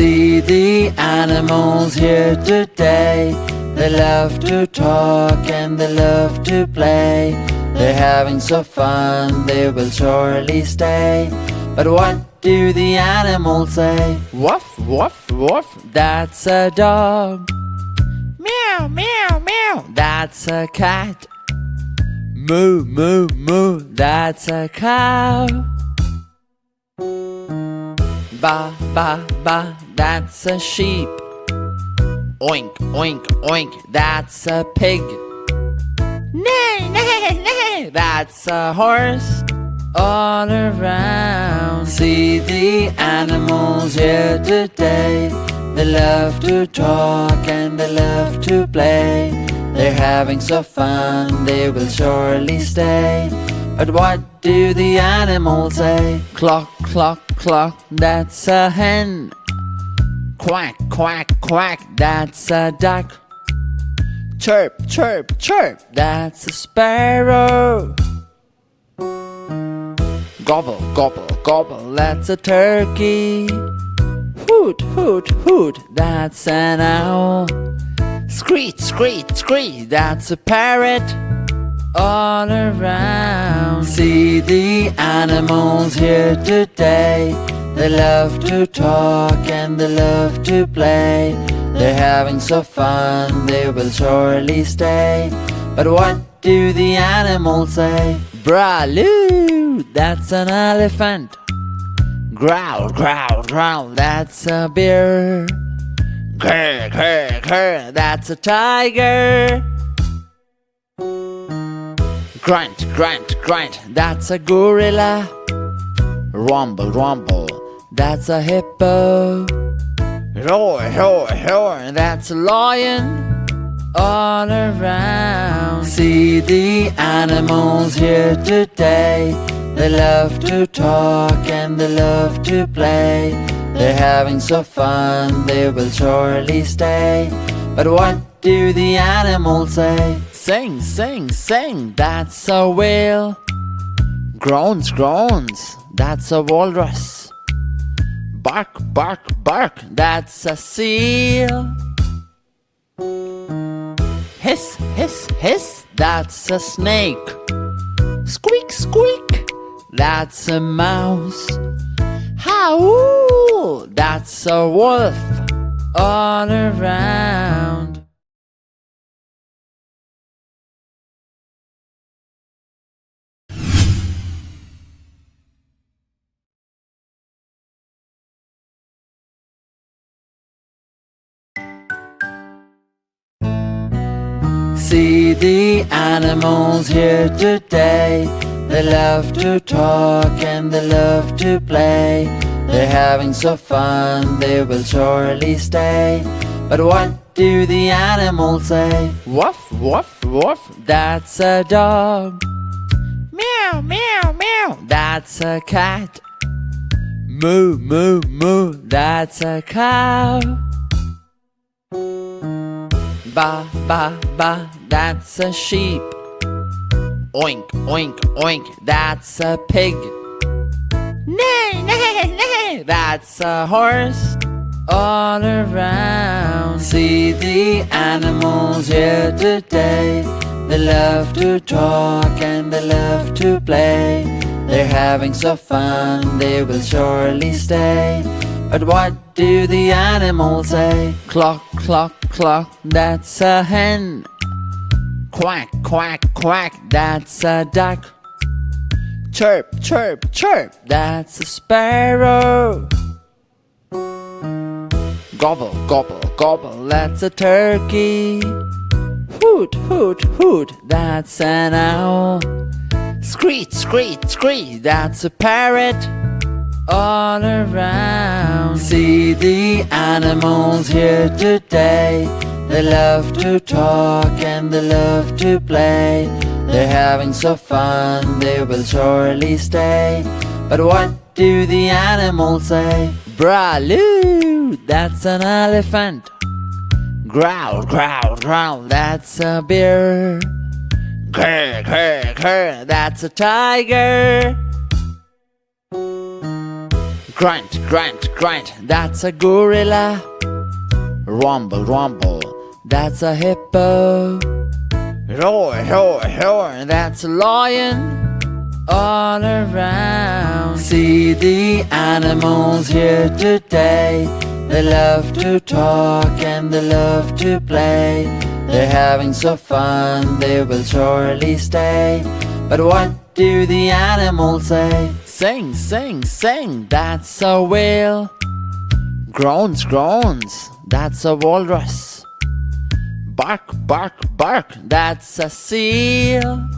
See the animals here today. They love to talk and they love to play. They're having so fun, they will surely stay. But what do the animals say? Woof, woof, woof, that's a dog. Meow, meow, meow, that's a cat. Moo, moo, moo, that's a cow. Ba, ba, ba, that's a sheep. Oink, oink, oink, that's a pig. Neigh, neigh, neigh, that's a horse. All around. See the animals here today. They love to talk and they love to play. They're having so fun, they will surely stay. But what do the animals say? Cluck, cluck, cluck, that's a hen. Quack, quack, quack, that's a duck. Chirp, chirp, chirp, that's a sparrow. Gobble, gobble, gobble, that's a turkey. Hoot, hoot, hoot, that's an owl. Screech, screech, screech, that's a parrot. All around. See the animals here today. They love to talk and they love to play. They're having so fun, they will surely stay. But what do the animals say? Braloo, that's an elephant. Growl, growl, growl, that's a bear. Grr, grr, grr, that's a tiger. Grunt, grunt, grunt, that's a gorilla. Rumble, rumble, that's a hippo. Roar, roar, roar, that's a lion. All around. See the animals here today. They love to talk and they love to play. They're having so fun, they will surely stay. But what do the animals say? Sing, sing, sing, that's a whale. Groans, groans, that's a walrus. Bark, bark, bark, that's a seal. Hiss, hiss, hiss, that's a snake. Squeak, squeak, that's a mouse. Howl, that's a wolf. All around. See the animals here today. They love to talk and they love to play. They're having so fun, they will surely stay. But what do the animals say? Woof, woof, woof, that's a dog. Meow, meow, meow, that's a cat. Moo, moo, moo, that's a cow. Ba, ba, ba, that's a sheep. Oink, oink, oink, that's a pig. Neigh, neigh, neigh, that's a horse. All around. See the animals here today. They love to talk and they love to play. They're having so fun, they will surely stay. But what do the animals say? Cluck, cluck, cluck, that's a hen. Quack, quack, quack, that's a duck. Chirp, chirp, chirp, that's a sparrow. Gobble, gobble, gobble, that's a turkey. Hoot, hoot, hoot, that's an owl. Screech, screech, screech, that's a parrot. All around. See the animals here today. They love to talk and they love to play. They're having so fun, they will surely stay. But what do the animals say? Braloo, that's an elephant. Growl, growl, growl, that's a bear. Grr, grr, grr, that's a tiger. Grunt, grunt, grunt, that's a gorilla. Rumble, rumble, that's a hippo. Roar, roar, roar, that's a lion. All around, see the animals here today. They love to talk and they love to play. They're having so fun, they will surely stay. But what do the animals say? Sing, sing, sing, that's a whale. Groans, groans, that's a walrus. Bark, bark, bark, that's a seal.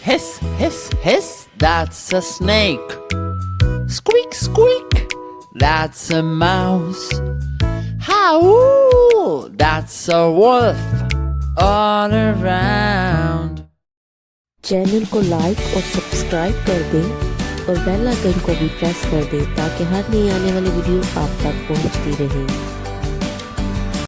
Hiss, hiss, hiss, that's a snake. Squeak, squeak, that's a mouse. Howl, that's a wolf. All around. Channel को like और subscribe कर दें और bell icon को भी press कर दें ताकि हर नई आने वाली वीडियो आप तक पहुंचती रहे।